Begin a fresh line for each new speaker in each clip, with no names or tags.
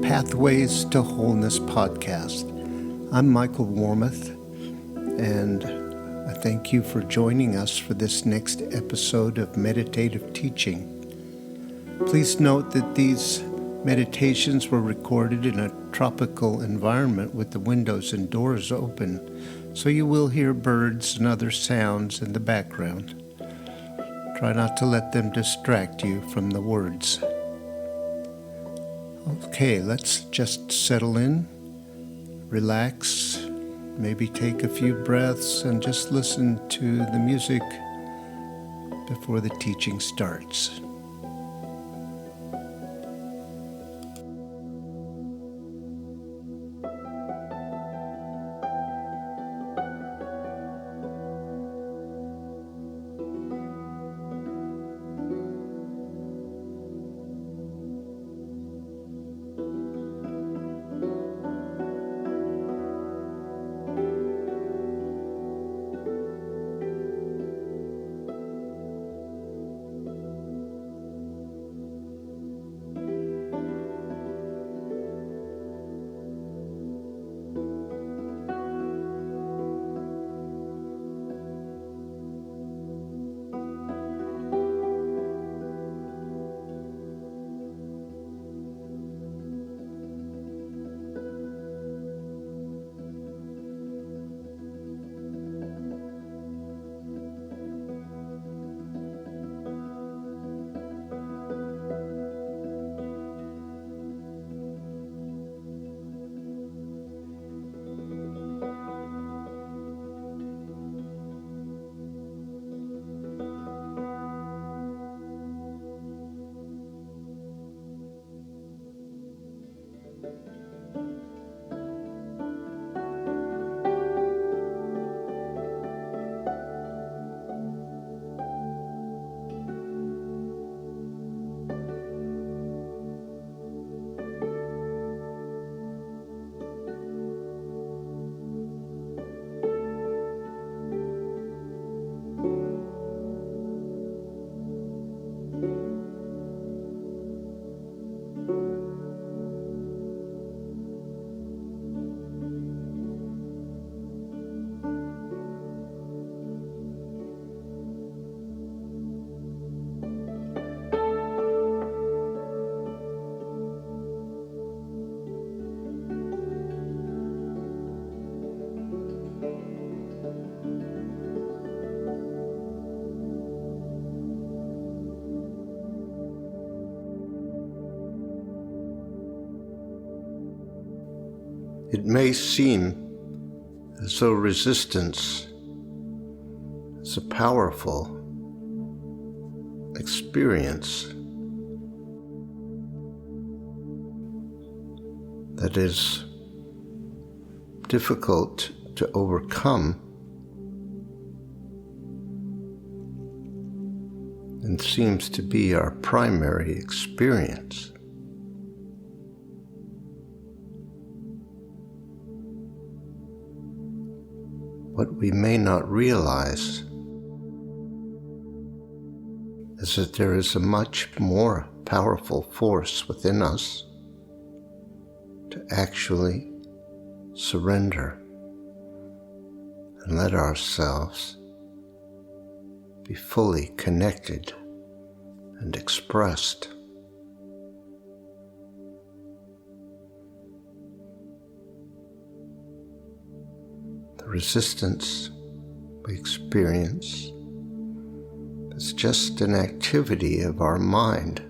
Pathways to Wholeness podcast. I'm Michael Warmoth, and I thank you for joining us for this next episode of meditative teaching. Please note that these meditations were recorded in a tropical environment with the windows and doors open, so you will hear birds and other sounds in the background. Try not to let them distract you from the words. Okay, let's just settle in, relax, maybe take a few breaths and just listen to the music before the teaching starts. It may seem as though resistance is a powerful experience that is difficult to overcome and seems to be our primary experience. What we may not realize is that there is a much more powerful force within us to actually surrender and let ourselves be fully connected and expressed. The resistance we experience is just an activity of our mind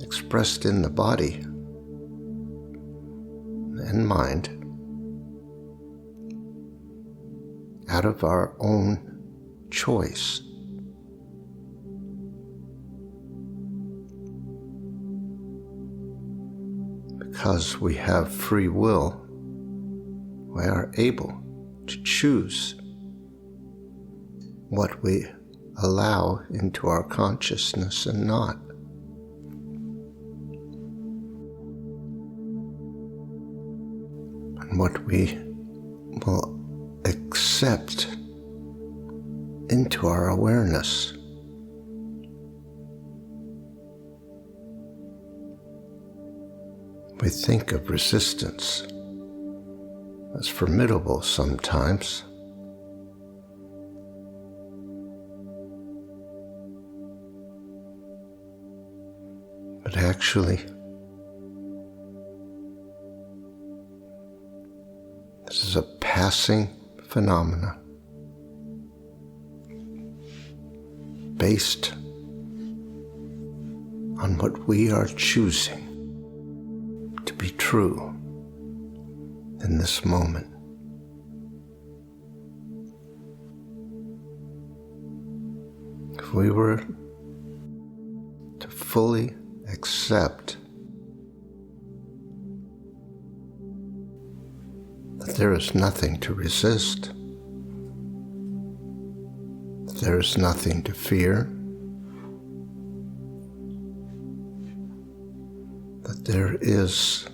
expressed in the body and mind out of our own choice. Because we have free will, we are able to choose what we allow into our consciousness and not. And what we will accept into our awareness. We think of resistance as formidable sometimes. But actually, this is a passing phenomena based on what we are choosing to be true in this moment. If we were to fully accept that there is nothing to resist, that there is nothing to fear, that there is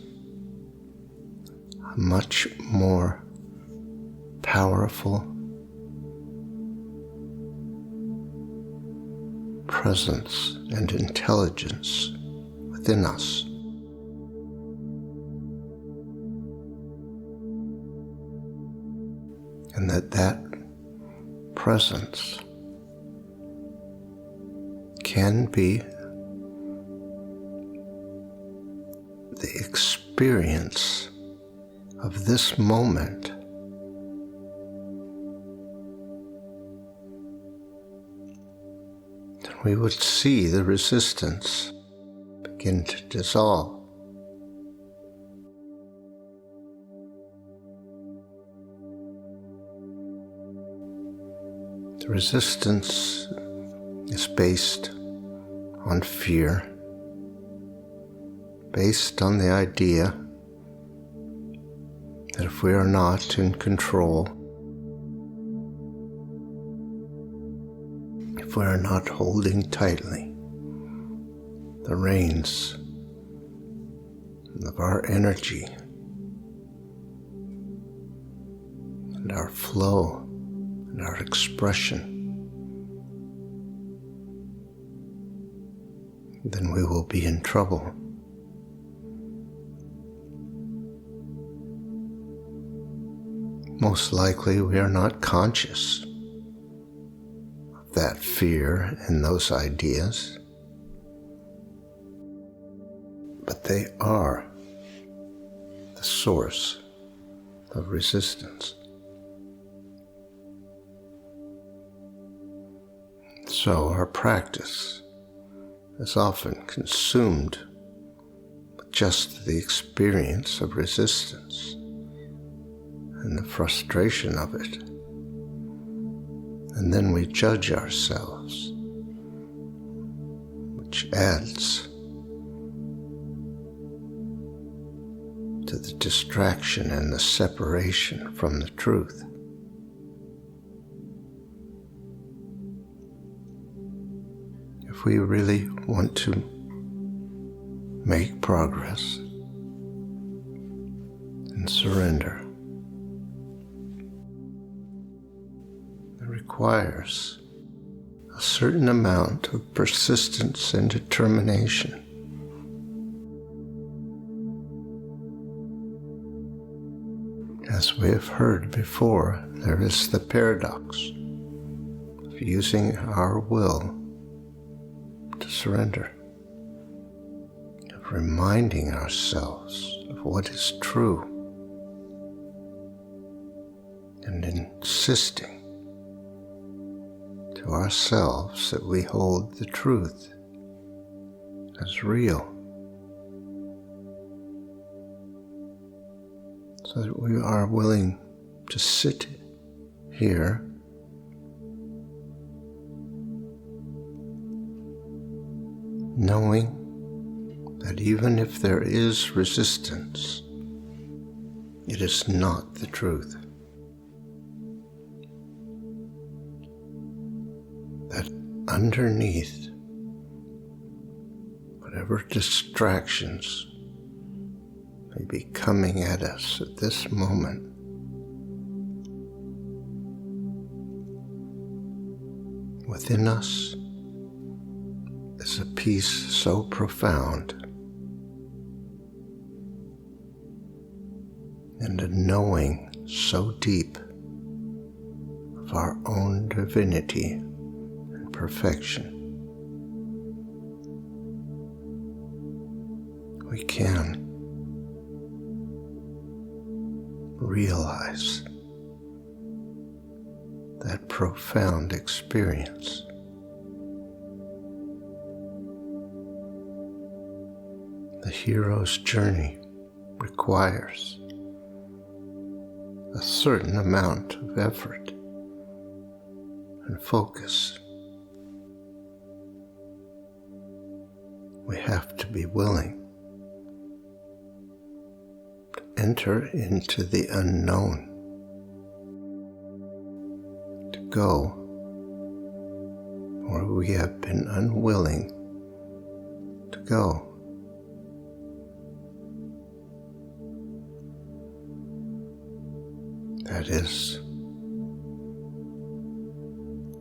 a much more powerful presence and intelligence within us. And that presence can be the experience of this moment. Then we would see the resistance begin to dissolve. The resistance is based on fear, based on the idea that if we are not in control, if we are not holding tightly the reins of our energy and our flow and our expression, then we will be in trouble. Most likely we are not conscious of that fear and those ideas, but they are the source of resistance. So our practice is often consumed with just the experience of resistance and the frustration of it. And then we judge ourselves, which adds to the distraction and the separation from the truth. If we really want to make progress and surrender, it requires a certain amount of persistence and determination. As we have heard before, there is the paradox of using our will to surrender, of reminding ourselves of what is true, and insisting to ourselves that we hold the truth as real, so that we are willing to sit here knowing that even if there is resistance, it is not the truth. That underneath whatever distractions may be coming at us at this moment, within us is a peace so profound and a knowing so deep of our own divinity and perfection, we can realize that profound experience. The hero's journey requires a certain amount of effort and focus. We have to be willing to enter into the unknown, to go where we have been unwilling to go. That is,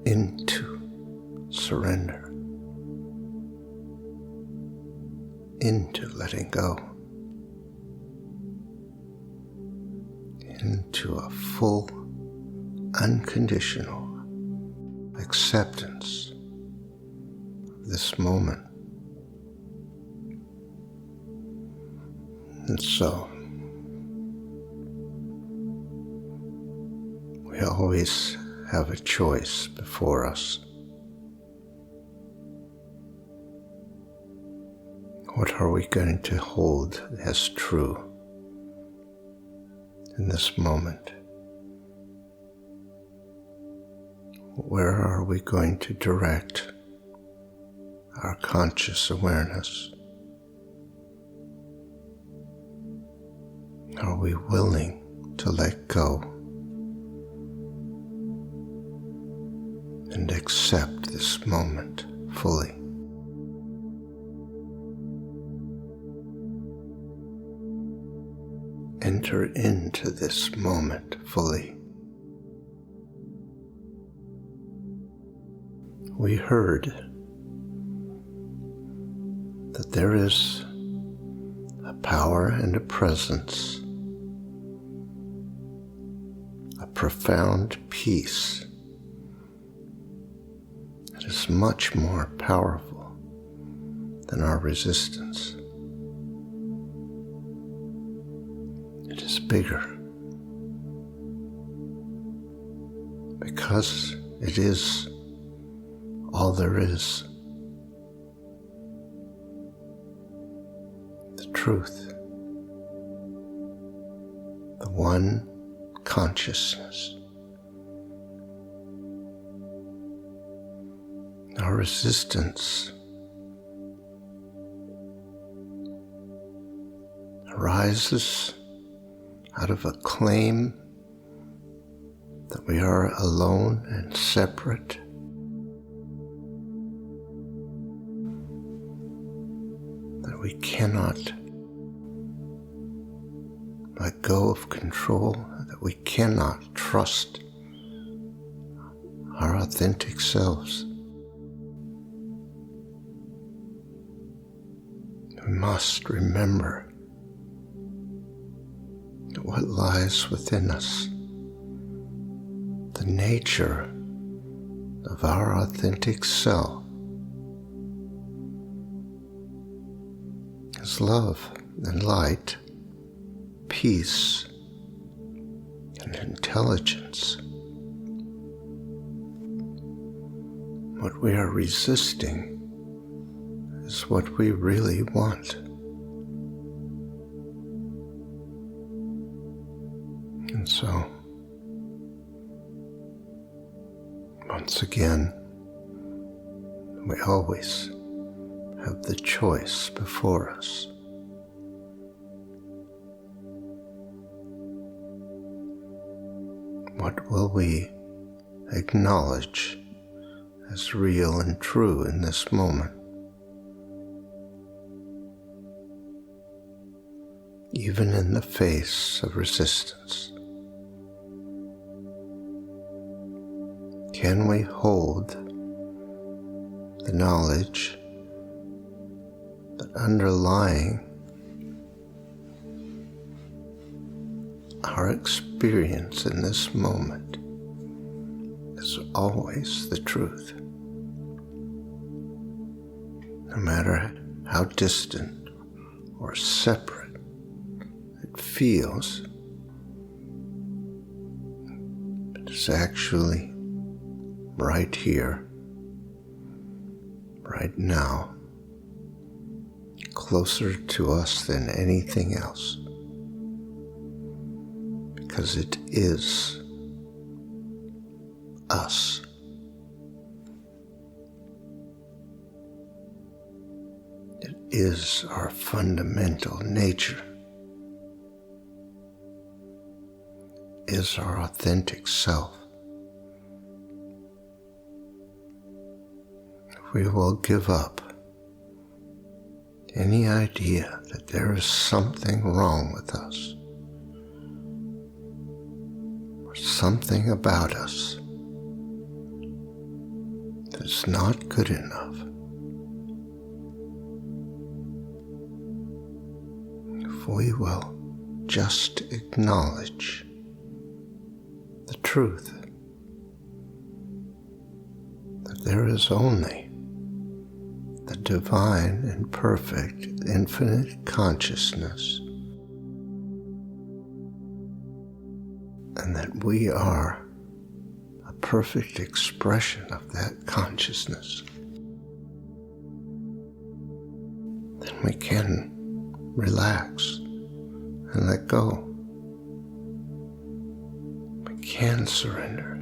into surrender, into letting go, into a full, unconditional acceptance of this moment. And so, we always have a choice before us. What are we going to hold as true in this moment? Where are we going to direct our conscious awareness? Are we willing to let go and accept this moment fully? Enter into this moment fully. We heard that there is a power and a presence, a profound peace that is much more powerful than our resistance. It is bigger because it is all there is. The truth, the one consciousness. Our resistance arises out of a claim that we are alone and separate, that we cannot let go of control, that we cannot trust our authentic selves. We must remember that what lies within us, the nature of our authentic self, is love and light, peace and intelligence. What we are resisting is what we really want. And so, once again, we always have the choice before us. What will we acknowledge as real and true in this moment? Even in the face of resistance, can we hold the knowledge that underlying our experience in this moment is always the truth. No matter how distant or separate it feels, it is actually right here, right now, closer to us than anything else, because it is us. It is our fundamental nature, is our authentic self. If we will give up any idea that there is something wrong with us, or something about us that's not good enough, if we will just acknowledge the truth that there is only the divine and perfect infinite consciousness, and that we are a perfect expression of that consciousness, then we can relax and let go. We can surrender.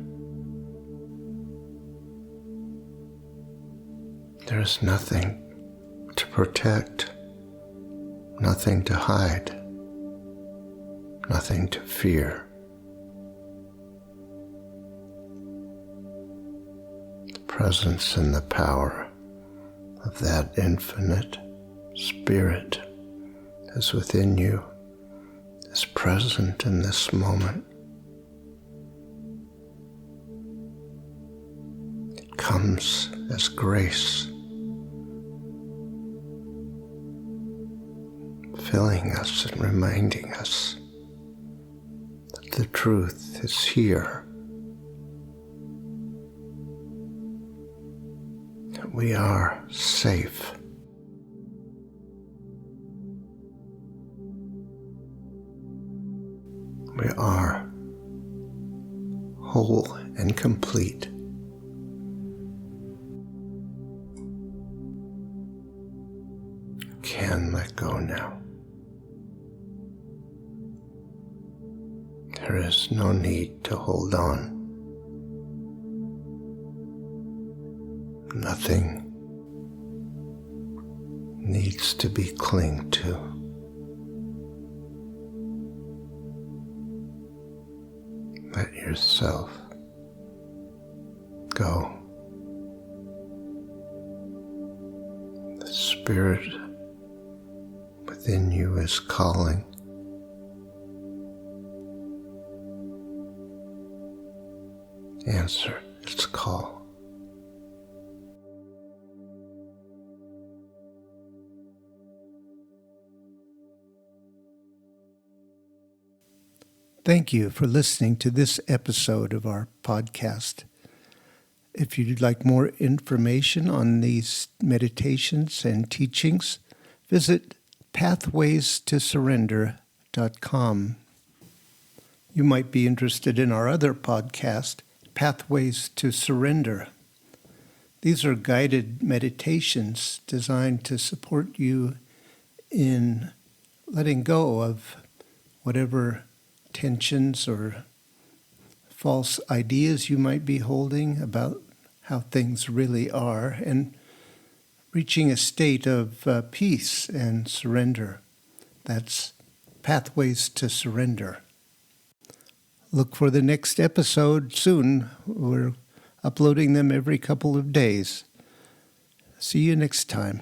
There is nothing to protect, nothing to hide, nothing to fear. The presence and the power of that infinite Spirit is within you, is present in this moment. It comes as grace, filling us and reminding us that the truth is here, that we are safe. We are whole and complete. Can let go now. There is no need to hold on. Nothing needs to be clung to. Let yourself go. The Spirit within you is calling. Answer its call. Thank you for listening to this episode of our podcast. If you'd like more information on these meditations and teachings, visit pathwaystosurrender.com. You might be interested in our other podcast, Pathways to Surrender. These are guided meditations designed to support you in letting go of whatever tensions or false ideas you might be holding about how things really are, and reaching a state of peace and surrender. That's Pathways to Surrender. Look for the next episode soon. We're uploading them every couple of days. See you next time.